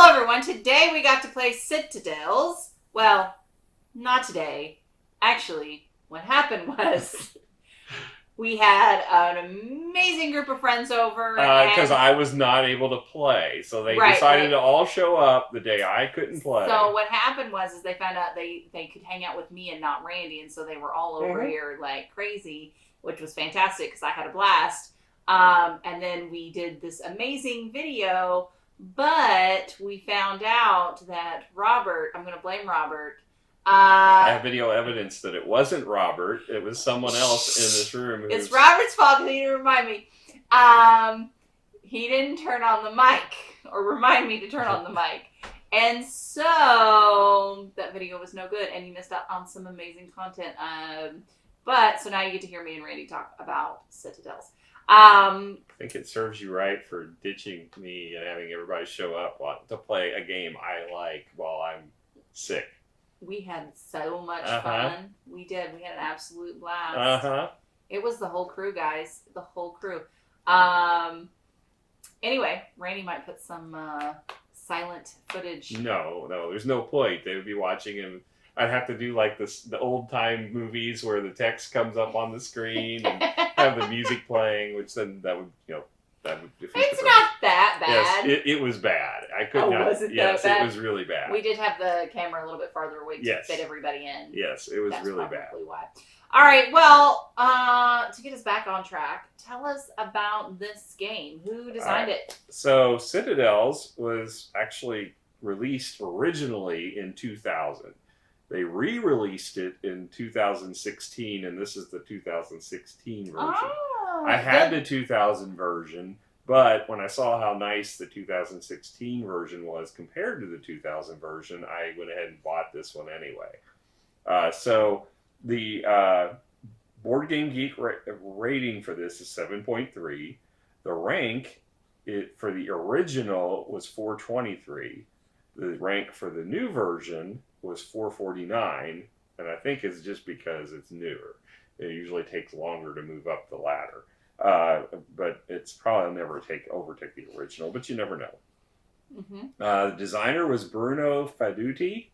Hello everyone, today we got to play Citadels. Well, not today. Actually, what happened was we had an amazing group of friends over. Because I was not able to play. So they decided to all show up the day I couldn't play. So what happened was they found out they could hang out with me and not Randy, and so they were all over here like crazy, which was fantastic because I had a blast. And then we did this amazing video, but we found out that Robert, I'm going to blame Robert. I have video evidence that it wasn't Robert. It was someone else in this room. It's Robert's fault because he didn't remind me. He didn't turn on the mic or remind me to turn on the mic. And so that video was no good and you missed out on some amazing content. But so now you get to hear me and Randy talk about Citadels. I think it serves you right for ditching me and having everybody show up to play a game I like while I'm sick. We had so much fun. We did. We had an absolute blast. It was the whole crew, guys. The whole crew. Anyway, Randy might put some silent footage. No, there's no point. They would be watching him. I'd have to do like the old time movies where the text comes up on the screen and have the music playing, which then that would defeat it's not that bad. Yes, it was bad. I could not. Was it yes, that bad? It was really bad. We did have the camera a little bit farther away to fit everybody in. Yes, it was really bad. That's probably why. All right, well, to get us back on track, tell us about this game. Who designed it? So Citadels was actually released originally in 2000. They re-released it in 2016, and this is the 2016 version. Oh, I had the 2000 version, but when I saw how nice the 2016 version was compared to the 2000 version, I went ahead and bought this one anyway. So the Board Game Geek rating for this is 7.3. The rank for the original was 423. The rank for the new version was 449, and I think it's just because it's newer. It usually takes longer to move up the ladder, but it's probably never overtake the original. But you never know. The designer was Bruno Faduti.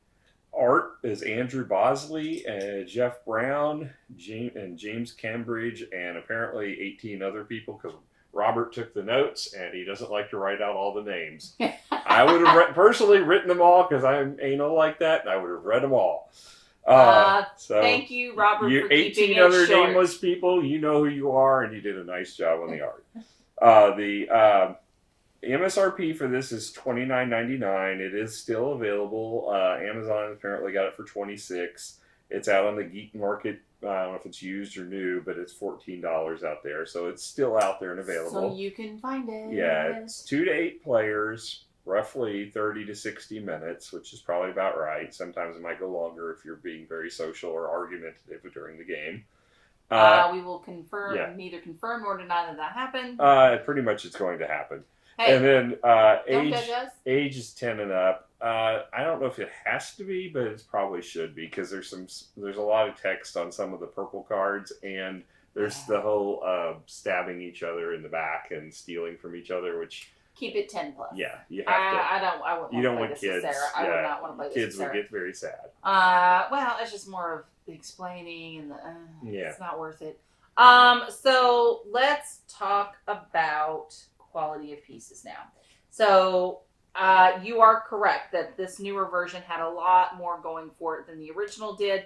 Art is Andrew Bosley, Jeff Brown, James Cambridge, and apparently 18 other people because Robert took the notes, and he doesn't like to write out all the names. I would have personally written them all because I'm anal like that, and I would have read them all. So thank you, Robert, for keeping 18 it other short. nameless people, you know who you are, and you did a nice job on the art. The MSRP for this is $29.99. It is still available. Amazon apparently got it for $26. It's out on the Geek Market. I don't know if it's used or new, but it's $14 out there. So it's still out there and available. So you can find it. Yeah, it's 2 to 8 players, roughly 30 to 60 minutes, which is probably about right. Sometimes it might go longer if you're being very social or argumentative during the game. We will neither confirm nor deny that happened. Pretty much it's going to happen. Hey, and then don't judge us. Age is 10 and up. I don't know if it has to be, but it probably should be because there's a lot of text on some of the purple cards, and there's the whole stabbing each other in the back and stealing from each other, which keep it 10 plus. Yeah, you have to. I wouldn't. You don't want kids. Sarah. I would not want to play this. Kids would get very sad. Well, it's just more of the explaining and it's not worth it. So let's talk about quality of pieces now. So you are correct that this newer version had a lot more going for it than the original did.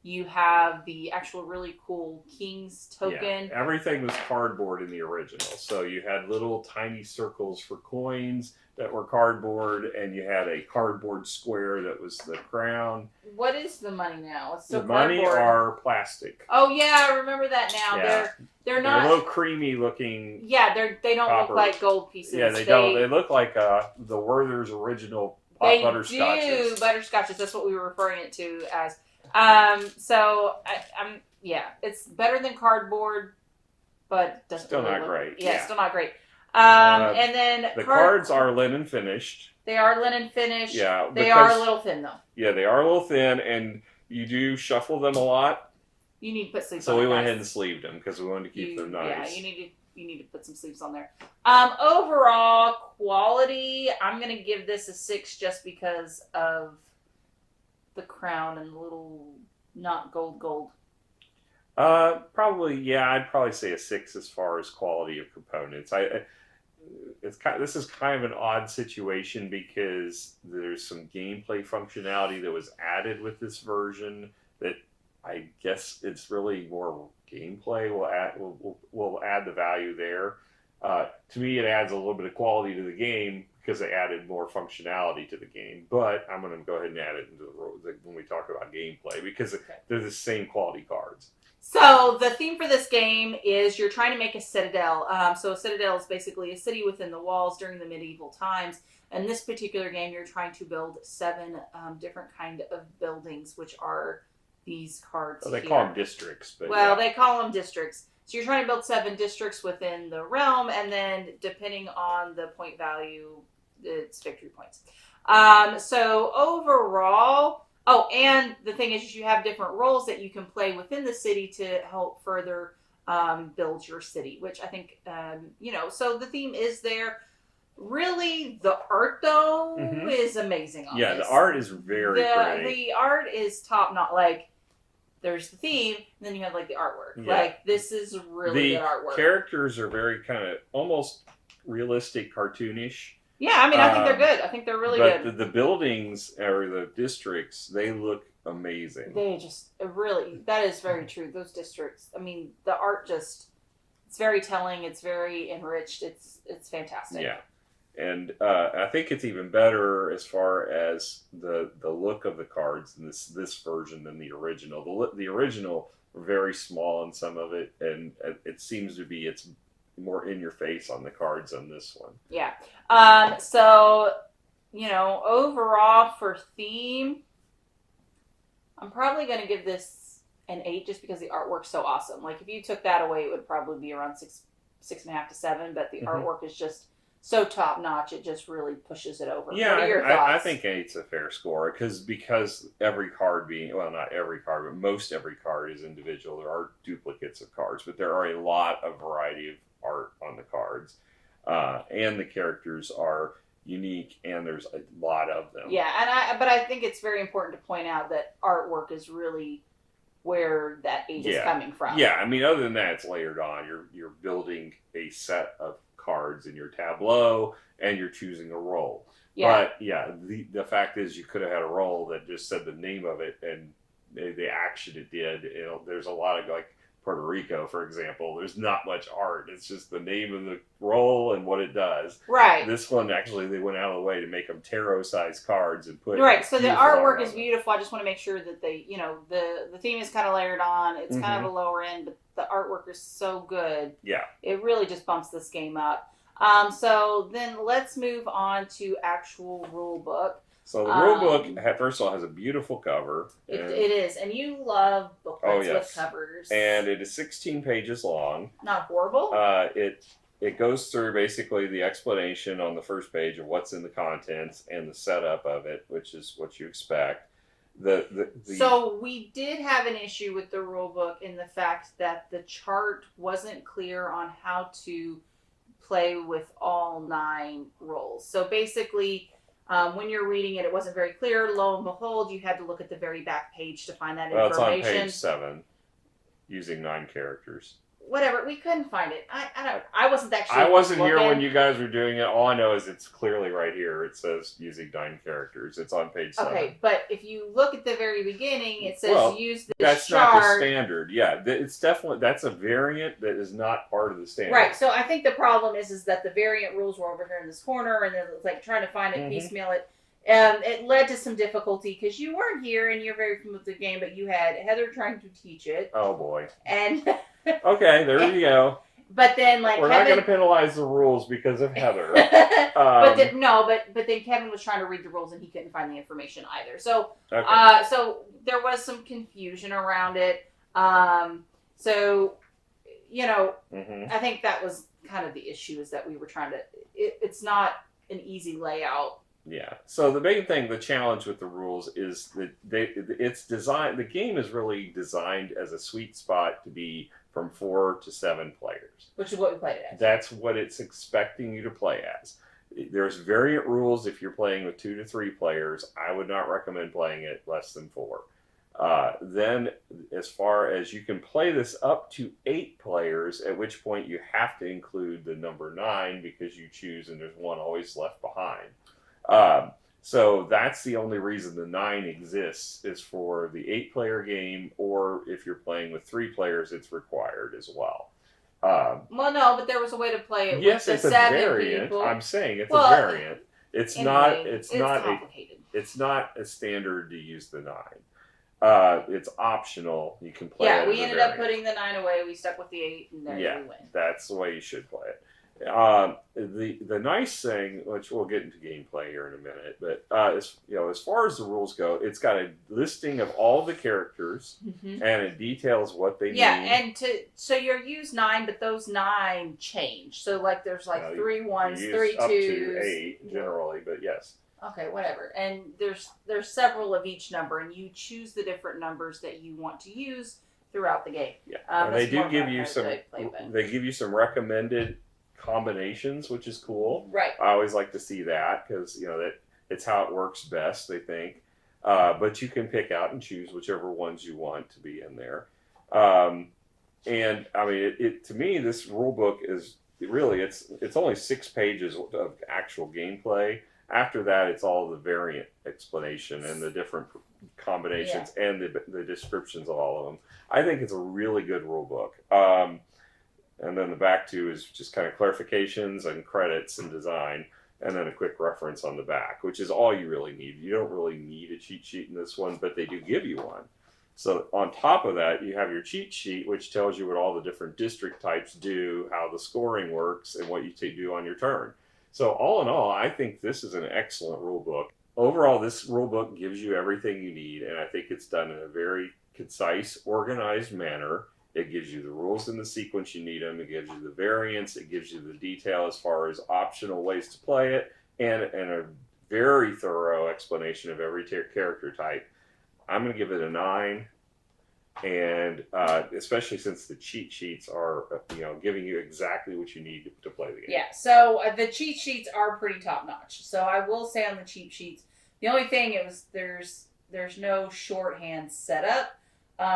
You have the actual really cool King's token. Yeah, everything was cardboard in the original. So you had little tiny circles for coins that were cardboard, and you had a cardboard square that was the crown. What is the money now? It's still the cardboard. Money are plastic. Oh yeah, I remember that now. Yeah. They're not. They're a little creamy looking. Yeah, they don't copper. look like gold pieces. Yeah, they don't. They look like the Werther's original butterscotches. They do butterscotches. That's what we were referring it to as. So it's better than cardboard, but doesn't still really not great. Yeah, still not great. And then the cards are linen finished. They are linen finished. Yeah, they are a little thin though. Yeah, they are a little thin, and you do shuffle them a lot. You need to put sleeves. So we went ahead and sleeved them because we wanted to keep them nice. Yeah, you need to you need to put some sleeves on there. Overall quality, I'm gonna give this a 6 just because of the crown and the little not gold. Probably, yeah. I'd probably say a 6 as far as quality of components. This is kind of an odd situation because there's some gameplay functionality that was added with this version that I guess it's really more gameplay will add the value there. To me, it adds a little bit of quality to the game because they added more functionality to the game. But I'm going to go ahead and add it into when we talk about gameplay because they're the same quality cards. So the theme for this game is you're trying to make a citadel. So a citadel is basically a city within the walls during the medieval times. In this particular game, you're trying to build 7 different kind of buildings, which are these cards. Well, they call them districts, but they call them districts. So you're trying to build 7 districts within the realm, and then depending on the point value, it's victory points. So overall. Oh, and the thing is, you have different roles that you can play within the city to help further build your city, which I think, so the theme is there. Really, the art, though, is amazing on this. The art is very pretty. The art is top-notch. Like, there's the theme, and then you have, like, the artwork. Yeah. Like, this is really good artwork. The characters are very kind of almost realistic, cartoonish. Yeah, I mean, I think they're good. I think they're really good. But the buildings or the districts, they look amazing. They just really, that is very true. Those districts, I mean, the art just, it's very telling. It's very enriched. It's fantastic. Yeah. And I think it's even better as far as the look of the cards in this version than the original. The original were very small in some of it, and it seems to be it's more in your face on the cards on this one. Yeah. So, overall for theme, I'm probably going to give this an 8 just because the artwork's so awesome. Like, if you took that away, it would probably be around 6.5 to 7, but the artwork is just so top notch, it just really pushes it over. Yeah, what are your thoughts? I think 8's a fair score because every card not every card, but most every card is individual. There are duplicates of cards, but there are a lot of variety of art on the cards, and the characters are unique, and there's a lot of them. Yeah, but I think it's very important to point out that artwork is really where that 8 is coming from. Yeah, I mean, other than that, it's layered on. You're building a set of cards in your tableau, and you're choosing a role. Yeah. But the fact is, you could have had a role that just said the name of it and the action it did. There's a lot of like Puerto Rico, for example, there's not much art. It's just the name of the role and what it does. Right. This one, actually, they went out of the way to make them tarot-sized cards and put... Right, so the artwork is beautiful. I just want to make sure that they, the theme is kind of layered on. It's kind of a lower end, but the artwork is so good. Yeah. It really just bumps this game up. So then let's move on to actual rule book. So the rule book, first of all, has a beautiful cover. It is. And you love booklets with covers. And it is 16 pages long. Not horrible. It goes through basically the explanation on the first page of what's in the contents and the setup of it, which is what you expect. So we did have an issue with the rule book in the fact that the chart wasn't clear on how to play with all 9 roles. So basically... when you're reading it, it wasn't very clear. Lo and behold, you had to look at the very back page to find that information. Well, it's on page 7, using 9 characters. Whatever, we couldn't find it. I wasn't actually. I wasn't here when you guys were doing it. All I know is it's clearly right here. It says using 9 characters. It's on page 7. Okay, but if you look at the very beginning, it says use this that's chart. Not the standard. Yeah, it's definitely that's a variant that is not part of the standard. Right. So I think the problem is that the variant rules were over here in this corner, and then it's like trying to find it, piecemeal it. It led to some difficulty because you weren't here and you're very familiar with the game, but you had Heather trying to teach it. Oh boy. And okay, there you go. But then, like, we're not going to penalize the rules because of Heather. But then Kevin was trying to read the rules and he couldn't find the information either. So, so there was some confusion around it. I think that was kind of the issue is that we were trying to. It's not an easy layout Yeah. So the main thing, the challenge with the rules is that it's designed. The game is really designed as a sweet spot to be from 4 to 7 players. Which is what we played it as. That's what it's expecting you to play as. There's variant rules if you're playing with 2 to 3 players. I would not recommend playing it less than 4. Then, as far as you can play this up to 8 players, at which point you have to include the number 9 because you choose and there's one always left behind. So that's the only reason the 9 exists is for the 8-player game, or if you're playing with 3 players, it's required as well. Well, no, but there was a way to play it. Yes, with it's the a 7 variant. people. I'm saying it's Well, a variant. It's anyway, not. It's not complicated. it's not a standard to use the 9. It's optional. You can play. Yeah, it we as a ended up variant. putting the 9 away. We stuck with the 8, and there we win. That's the way you should play it. The nice thing, which we'll get into gameplay here in a minute, but as far as the rules go, it's got a listing of all the characters, and it details what they mean. Yeah, and so you're use 9, but those 9 change. So like there's like 3 1s, you 3 use up 2s, to 8 generally, but yes. Okay, whatever. And there's several of each number, and you choose the different numbers that you want to use throughout the game. Yeah, and they do give you some. They give you some recommended combinations, which is cool. Right. I always like to see that because that it's how it works best. They think, but you can pick out and choose whichever ones you want to be in there. And I mean, it to me, this rule book is really it's only 6 pages of actual gameplay. After that, it's all the variant explanation and the different combinations and the descriptions of all of them. I think it's a really good rule book. And then the back 2 is just kind of clarifications and credits and design, and then a quick reference on the back, which is all you really need. You don't really need a cheat sheet in this one, but they do give you one. So on top of that, you have your cheat sheet, which tells you what all the different district types do, how the scoring works, and what you do on your turn. So all in all, I think this is an excellent rule book. Overall, this rule book gives you everything you need, and I think it's done in a very concise, organized manner. It gives you the rules in the sequence you need them. It gives you the variants. It gives you the detail as far as optional ways to play it, and a very thorough explanation of every character type. I'm going to give it a 9, and especially since the cheat sheets are giving you exactly what you need to play the game. Yeah, so the cheat sheets are pretty top notch. So I will say on the cheat sheets, the only thing there's no shorthand setup.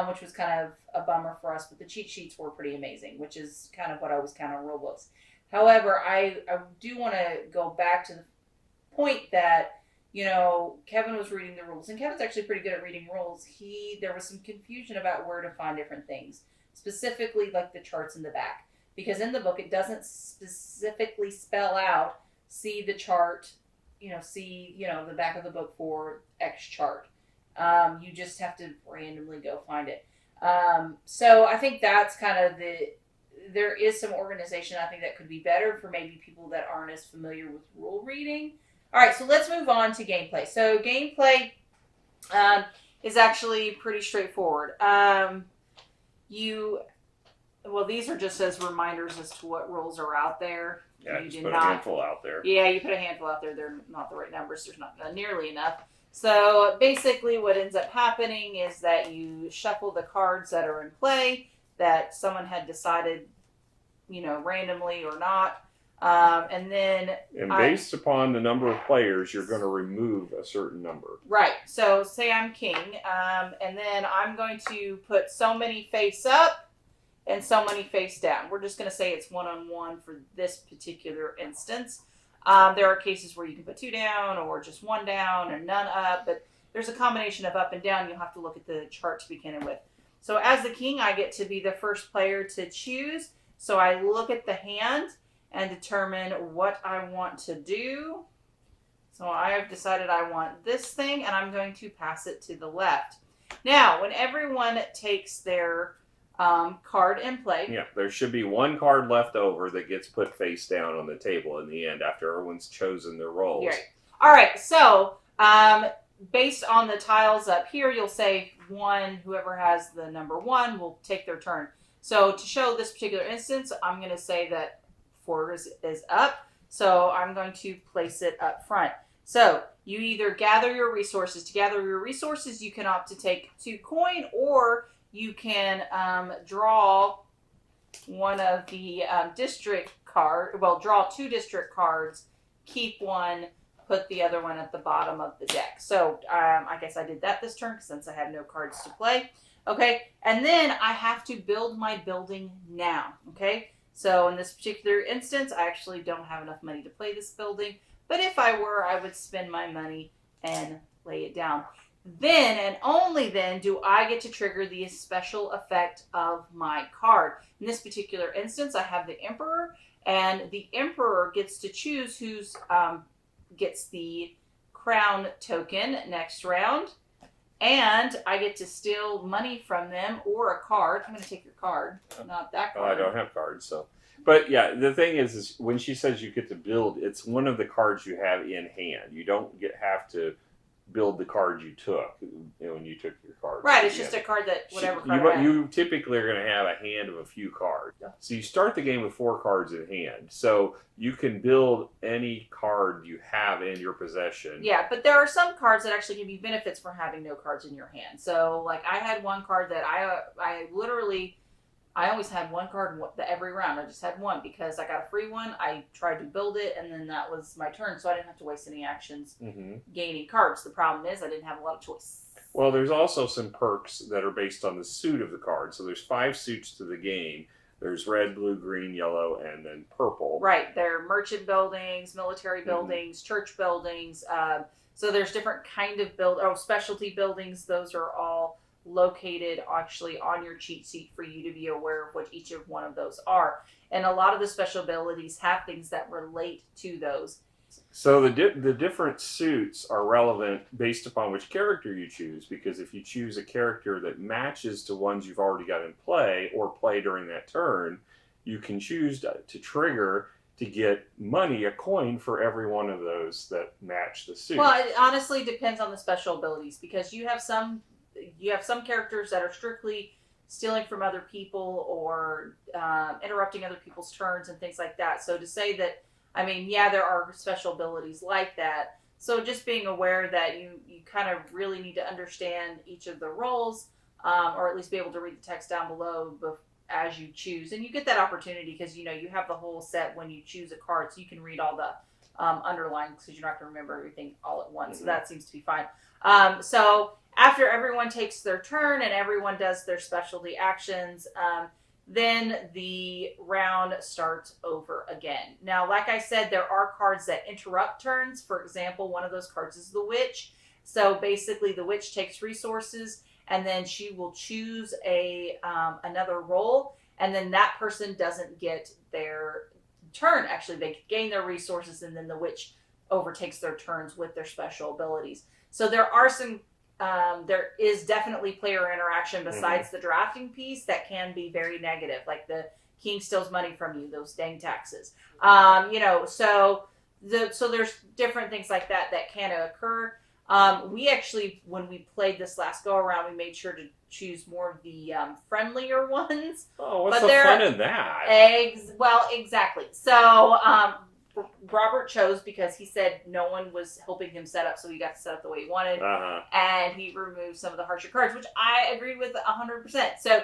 Which was kind of a bummer for us, but the cheat sheets were pretty amazing, which is kind of what I was counting on rulebooks. However, I do want to go back to the point that, Kevin was reading the rules, and Kevin's actually pretty good at reading rules. There was some confusion about where to find different things, specifically like the charts in the back, because in the book it doesn't specifically spell out, see the chart, see, the back of the book for X chart. You just have to randomly go find it. So I think that's kind of there is some organization I think that could be better for maybe people that aren't as familiar with rule reading. All right, so let's move on to gameplay. So gameplay is actually pretty straightforward. These are just as reminders as to what rules are out there. Yeah, you just put a handful out there. Yeah, you put a handful out there. They're not the right numbers. There's not nearly enough. So basically what ends up happening is that you shuffle the cards that are in play that someone had decided, randomly or not. And based upon the number of players, you're going to remove a certain number. Right. So say I'm king, and then I'm going to put so many face up and so many face down. We're just going to say it's 1-on-1 for this particular instance. There are cases where you can put 2 down or just 1 down or none up, but there's a combination of up and down. You'll have to look at the chart to begin with. So as the king, I get to be the first player to choose. So I look at the hand and determine what I want to do. So I have decided I want this thing, and I'm going to pass it to the left. Now, when everyone takes their card in play. Yeah, there should be 1 card left over that gets put face down on the table in the end after everyone's chosen their roles. Right. All right, so based on the tiles up here, you'll say 1, whoever has the number 1 will take their turn. So to show this particular instance, I'm going to say that 4 is up, so I'm going to place it up front. So you either gather your resources. To gather your resources, you can opt to take 2 coin, or you can draw one of the district card. Well, draw 2 district cards, keep one, put the other one at the bottom of the deck. So I guess I did that this turn since I have no cards to play. Okay, and then I have to build my building now. Okay, so in this particular instance, I actually don't have enough money to play this building. But if I were, I would spend my money and lay it down. Then and only then do I get to trigger the special effect of my card. In this particular instance, I have the Emperor, and the Emperor gets to choose who's gets the crown token next round, and I get to steal money from them or a card. I'm going to take your card, not that card. I don't have cards, so. But yeah, the thing is when she says you get to build, it's one of the cards you have in hand. You don't have to build the card you took when you took your card. Right, it's just a card that whatever card you typically are going to have a hand of a few cards. Yeah. So you start the game with 4 cards in hand. So you can build any card you have in your possession. Yeah, but there are some cards that actually give you benefits for having no cards in your hand. So like I had one card that I always had one card every round. I just had one because I got a free one. I tried to build it, and then that was my turn, so I didn't have to waste any actions gaining cards. The problem is I didn't have a lot of choice. Well, there's also some perks that are based on the suit of the card. So there's 5 suits to the game. There's red, blue, green, yellow, and then purple. Right. They're merchant buildings, military buildings, church buildings. So there's different kind of specialty buildings. Those are all located actually on your cheat sheet for you to be aware of what each of one of those are. And a lot of the special abilities have things that relate to those. So the different suits are relevant based upon which character you choose, because if you choose a character that matches to ones you've already got in play or play during that turn, you can choose to trigger to get money, a coin for every one of those that match the suit. Well, it honestly depends on the special abilities, because you have some characters that are strictly stealing from other people or interrupting other people's turns and things like that. So to say that, I mean, yeah, there are special abilities like that. So just being aware that you kind of really need to understand each of the roles, or at least be able to read the text down below as you choose. And you get that opportunity because, you have the whole set when you choose a card, so you can read all the underlines because you're not going to remember everything all at once. So that seems to be fine. So after everyone takes their turn and everyone does their specialty actions, then the round starts over again. Now, like I said, there are cards that interrupt turns. For example, one of those cards is the Witch. So basically, the Witch takes resources, and then she will choose another role, and then that person doesn't get their turn. Actually, they gain their resources, and then the Witch overtakes their turns with their special abilities. So there are some there is definitely player interaction besides the drafting piece that can be very negative, like the king steals money from you, those dang taxes. So there's different things like that can occur. We actually, when we played this last go around, we made sure to choose more of the friendlier ones. Oh, what's the fun in that? Exactly. So Robert chose because he said no one was helping him set up, so he got to set up the way he wanted, and he removed some of the harsher cards, which I agreed with 100%. So,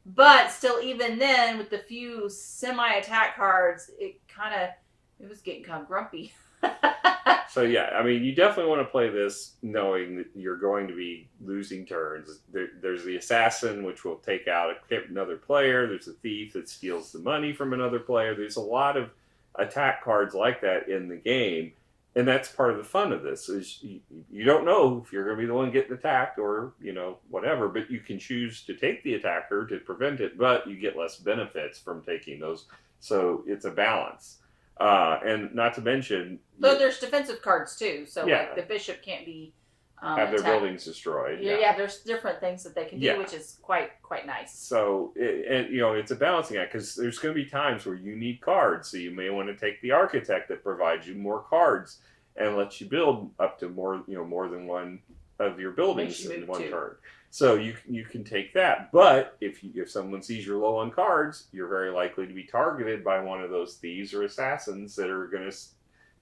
but still, even then, with the few semi-attack cards, it was getting kind of grumpy. So yeah, I mean, you definitely want to play this knowing that you're going to be losing turns. There's the assassin, which will take out another player. There's a thief that steals the money from another player. There's a lot of attack cards like that in the game, and that's part of the fun of this. Is you don't know if you're going to be the one getting attacked or whatever, but you can choose to take the attacker to prevent it, but you get less benefits from taking those. So it's a balance. And not to mention, so there's defensive cards too. So like the bishop can't be have their buildings destroyed. Yeah, there's different things that they can do, which is quite nice. So it's a balancing act because there's going to be times where you need cards. So you may want to take the architect that provides you more cards and lets you build up to more than one of your buildings in one turn. So you can take that, but if someone sees you're low on cards, you're very likely to be targeted by one of those thieves or assassins that are going to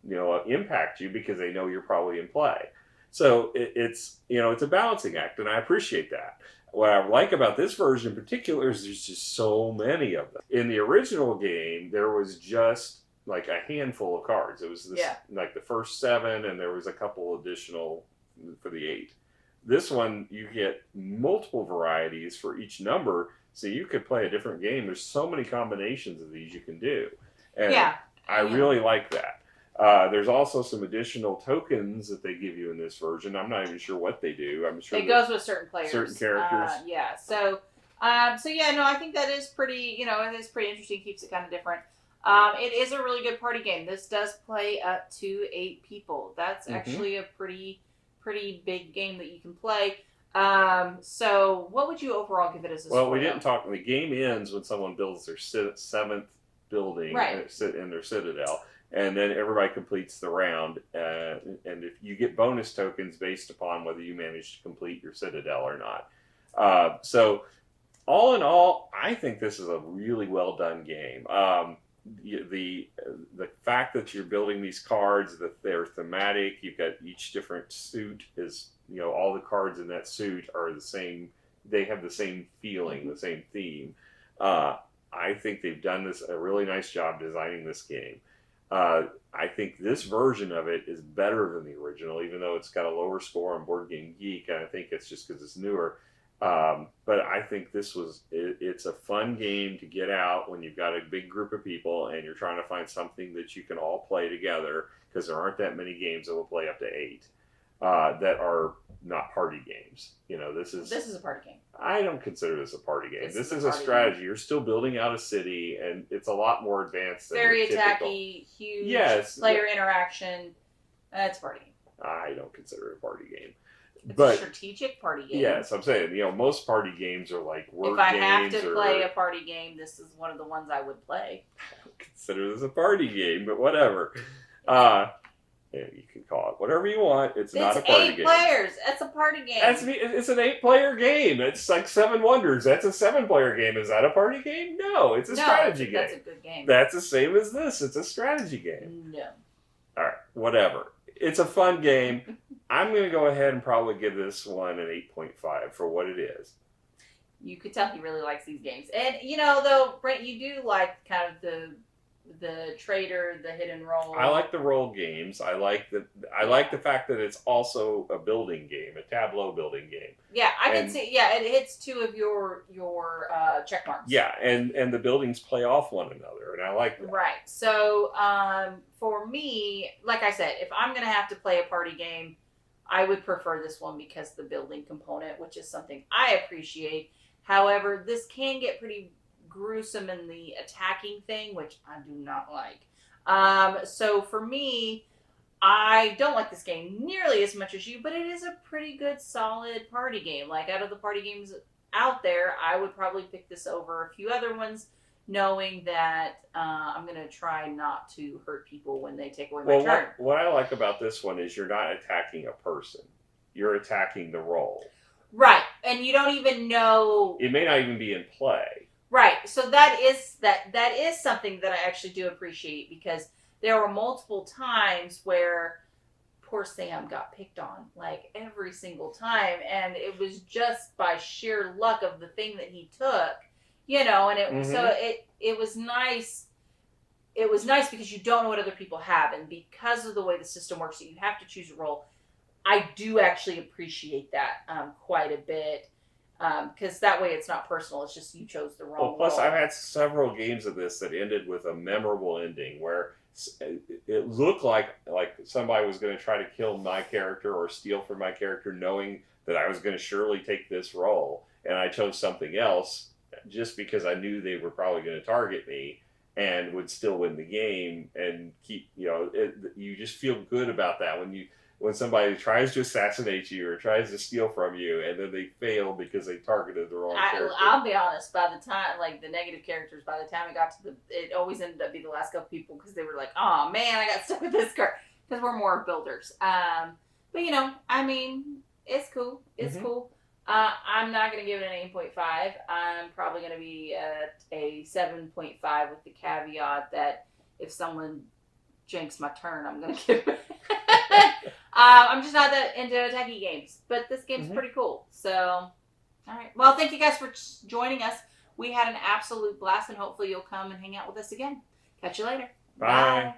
impact you because they know you're probably in play. So it's a balancing act, and I appreciate that. What I like about this version in particular is there's just so many of them. In the original game, there was just like a handful of cards. It was like the first 7, and there was a couple additional for the 8. This one, you get multiple varieties for each number, so you could play a different game. There's so many combinations of these you can do, and I really like that. There's also some additional tokens that they give you in this version. I'm not even sure what they do. I'm sure it goes with certain players, certain characters. So I think that is pretty. It is pretty interesting. Keeps it kind of different. It is a really good party game. This does play up to 8 people. That's actually a pretty big game that you can play. So what would you overall give it as a score? Well, we didn't talk. The game ends when someone builds their 7th building in their Citadel. And then everybody completes the round, and if you get bonus tokens based upon whether you manage to complete your Citadel or not. So, all in all, I think this is a really well done game. The fact that you're building these cards, that they're thematic, you've got each different suit is all the cards in that suit are the same. They have the same feeling, the same theme. I think they've done a really nice job designing this game. I think this version of it is better than the original, even though it's got a lower score on Board Game Geek, and I think it's just because it's newer. But I think it's a fun game to get out when you've got a big group of people and you're trying to find something that you can all play together, because there aren't that many games that will play up to 8 that are not party games. This is a party game. I don't consider this a party game. This is a strategy. Game. You're still building out a city, and it's a lot more advanced than very typical. Attacky, huge player interaction. It's a party game. I don't consider it a party game. It's a strategic party game. Yes, I'm saying, most party games are like word games. If I have to play a party game, this is one of the ones I would play. I don't consider this a party game, but whatever. You can call it whatever you want. It's not a party game. 8 players. That's a party game. It's an 8-player game. It's like 7 Wonders. That's a 7-player game. Is that a party game? No, it's a strategy game. That's a good game. That's the same as this. It's a strategy game. No. All right, whatever. It's a fun game. I'm going to go ahead and probably give this one an 8.5 for what it is. You could tell he really likes these games. And, though, Brent, you do like kind of the trader, the hidden role. I like the role games. I like the fact that it's also a building game, a tableau building game. Yeah, I can see. Yeah, it hits 2 of your check marks. Yeah, and the buildings play off one another, and I like that. Right. So for me, like I said, if I'm going to have to play a party game, I would prefer this one because the building component, which is something I appreciate. However, this can get pretty gruesome in the attacking thing, which I do not like. So for me, I don't like this game nearly as much as you, but it is a pretty good, solid party game. Like, out of the party games out there, I would probably pick this over a few other ones, knowing that I'm going to try not to hurt people when they take away my turn. What I like about this one is you're not attacking a person. You're attacking the role. Right, and you don't even know... It may not even be in play. Right, so that is something that I actually do appreciate, because there were multiple times where poor Sam got picked on, like, every single time, and it was just by sheer luck of the thing that he took, and it was nice. It was nice because you don't know what other people have, and because of the way the system works, that you have to choose a role. I do actually appreciate that quite a bit. Because that way it's not personal. It's just you chose the wrong role. Plus, I've had several games of this that ended with a memorable ending where it looked like somebody was going to try to kill my character or steal from my character, knowing that I was going to surely take this role, and I chose something else just because I knew they were probably going to target me and would still win the game and keep. You just feel good about that when somebody tries to assassinate you or tries to steal from you, and then they fail because they targeted the wrong character. I'll be honest, by the time, the negative characters, by the time it got to it always ended up being the last couple people, because they were like, oh man, I got stuck with this card, because we're more builders. But it's cool. It's cool. I'm not going to give it an 8.5. I'm probably going to be at a 7.5 with the caveat that if someone jinx my turn. I'm gonna give. I'm just not that into attacky games, but this game's pretty cool. So, all right. Well, thank you guys for joining us. We had an absolute blast, and hopefully you'll come and hang out with us again. Catch you later. Bye.